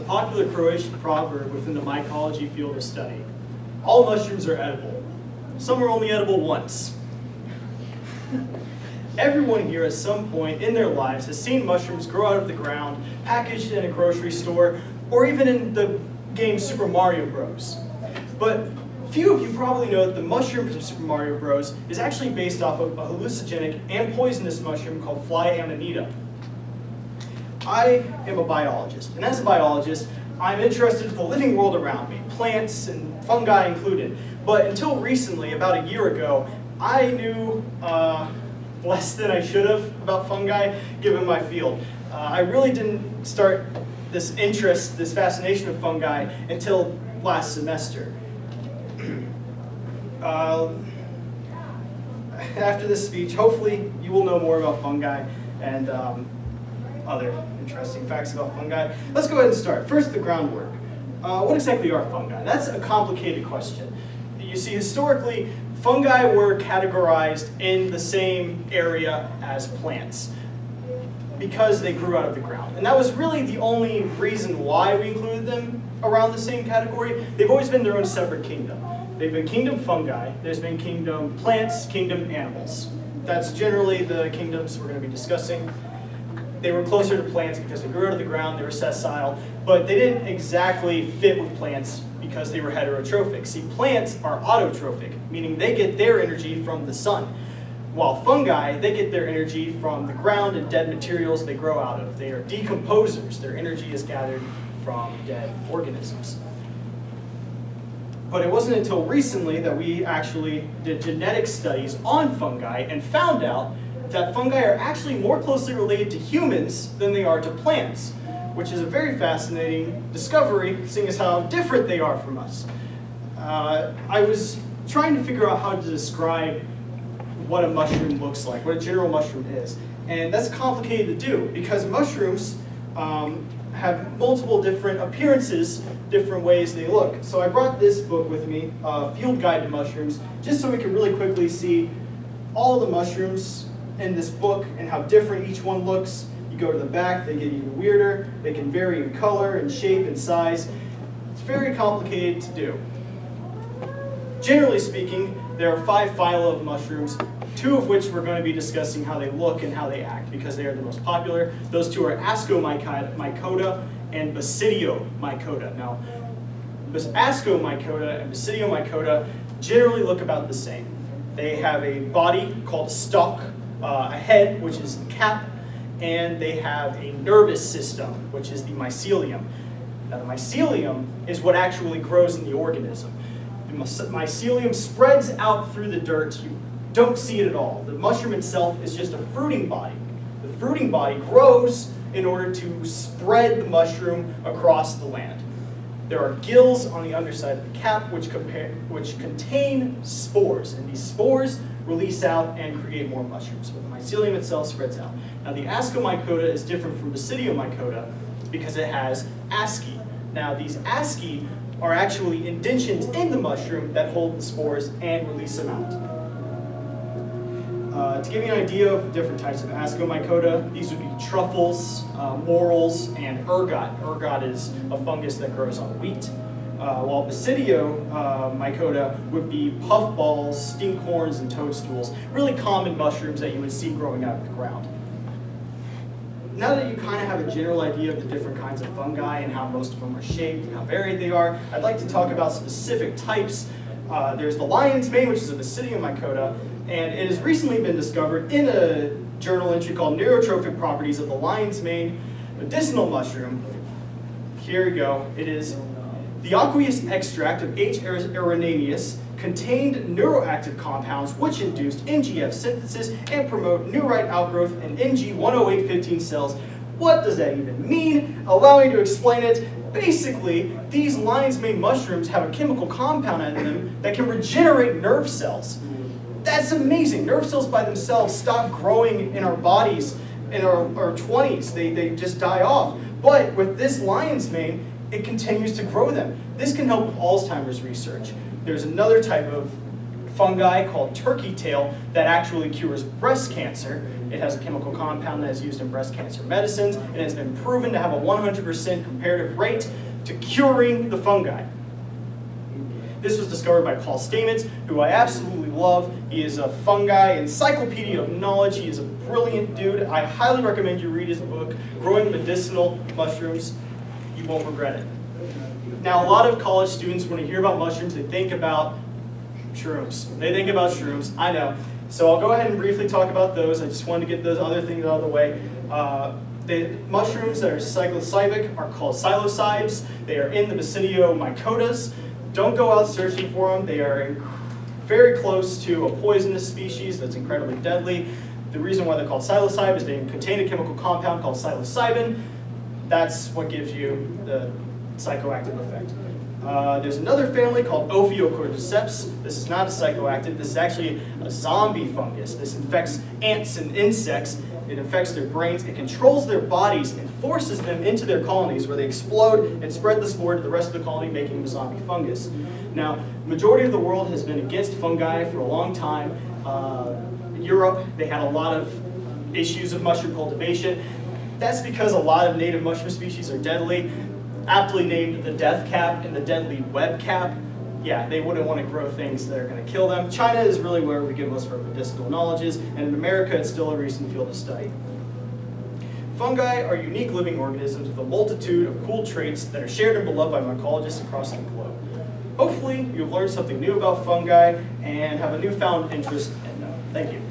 popular Croatian proverb within the mycology field of study. All mushrooms are edible. Some are only edible once. Everyone here at some point in their lives has seen mushrooms grow out of the ground, packaged in a grocery store, or even in the game Super Mario Bros. But few of you probably know that the mushroom from Super Mario Bros. Is actually based off of a hallucinogenic and poisonous mushroom called Fly Amanita. I am a biologist, and as a biologist, I'm interested in the living world around me, plants and fungi included. But until recently, about a year ago, I knew less than I should have about fungi, given my field. I really didn't start this interest, this fascination of fungi, until last semester. After this speech, hopefully you will know more about fungi and other interesting facts about fungi. Let's go ahead and start. First, the groundwork. What exactly are fungi? That's a complicated question. You see, historically, fungi were categorized in the same area as plants because they grew out of the ground. And that was really the only reason why we included them around the same category. They've always been their own separate kingdom. They've been kingdom fungi, there's been kingdom plants, kingdom animals. That's generally the kingdoms we're going to be discussing. They were closer to plants because they grew out of the ground, they were sessile, but they didn't exactly fit with plants because they were heterotrophic. See, plants are autotrophic, meaning they get their energy from the sun, while fungi, they get their energy from the ground and dead materials they grow out of. They are decomposers. Their energy is gathered from dead organisms. But it wasn't until recently that we actually did genetic studies on fungi and found out that fungi are actually more closely related to humans than they are to plants, which is a very fascinating discovery, seeing as how different they are from us. I was trying to figure out how to describe what a mushroom looks like, what a general mushroom is. And that's complicated to do because mushrooms have multiple different appearances, different ways they look. So I brought this book with me, Field Guide to Mushrooms, just so we can really quickly see all the mushrooms in this book and how different each one looks. You go to the back, they get even weirder. They can vary in color and shape and size. It's very complicated to do. Generally speaking, there are 5 phyla of mushrooms, 2 of which we're going to be discussing how they look and how they act because they are the most popular. Those 2 are Ascomycota and Basidiomycota. Now, Ascomycota and Basidiomycota generally look about the same. They have a body called a stalk, a head, which is the cap, and they have a nervous system, which is the mycelium. Now, the mycelium is what actually grows in the organism. The mycelium spreads out through the dirt. You don't see it at all. The mushroom itself is just a fruiting body. The fruiting body grows in order to spread the mushroom across the land. There are gills on the underside of the cap which contain spores, and these spores release out and create more mushrooms, but the mycelium itself spreads out. Now, the Ascomycota is different from Basidiomycota because it has asci. Now, these asci are actually indentions in the mushroom that hold the spores and release them out. To give you an idea of different types of Ascomycota, these would be truffles, morels, and ergot. Ergot is a fungus that grows on wheat, while Basidiomycota would be puffballs, stinkhorns, and toadstools, really common mushrooms that you would see growing out of the ground. Now that you kind of have a general idea of the different kinds of fungi and how most of them are shaped and how varied they are, I'd like to talk about specific types. There's the lion's mane, which is a Basidiomycota, and it has recently been discovered in a journal entry called Neurotrophic Properties of the Lion's Mane Medicinal Mushroom. Here we go. It is the aqueous extract of H. erinaneus contained neuroactive compounds which induced NGF synthesis and promote neurite outgrowth in NG10815 cells. What does that even mean? Allow me to explain it. Basically, these lion's mane mushrooms have a chemical compound in them that can regenerate nerve cells. That's amazing. Nerve cells by themselves stop growing in our bodies in our 20s. They just die off. But with this lion's mane, it continues to grow them. This can help with Alzheimer's research. There's another type of fungi called turkey tail that actually cures breast cancer. It has a chemical compound that is used in breast cancer medicines, and it's been proven to have a 100% comparative rate to curing the fungi. This was discovered by Paul Stamets, who I absolutely love. He is a fungi encyclopedia of knowledge. He is a brilliant dude. I highly recommend you read his book, Growing Medicinal Mushrooms. You won't regret it. Now, a lot of college students, when they hear about mushrooms, they think about shrooms. They think about shrooms, I know. So I'll go ahead and briefly talk about those. I just wanted to get those other things out of the way. The mushrooms that are psilocybic are called psilocybes. They are in the Basidiomycotas. Don't go out searching for them. They are very close to a poisonous species that's incredibly deadly. The reason why they're called psilocybe is they contain a chemical compound called psilocybin. That's what gives you the psychoactive effect. There's another family called Ophiocordyceps. This is not a psychoactive. This is actually a zombie fungus. This infects ants and insects. It infects their brains. It controls their bodies and forces them into their colonies where they explode and spread the spore to the rest of the colony, making them a zombie fungus. Now, majority of the world has been against fungi for a long time. In Europe, they had a lot of issues of mushroom cultivation. That's because a lot of native mushroom species are deadly, aptly named the death cap and the deadly web cap. Yeah, they wouldn't want to grow things that are going to kill them. China is really where we get most of our medicinal knowledges, and in America it's still a recent field of study. Fungi are unique living organisms with a multitude of cool traits that are shared and beloved by mycologists across the globe. Hopefully you've learned something new about fungi and have a newfound interest in them. Thank you.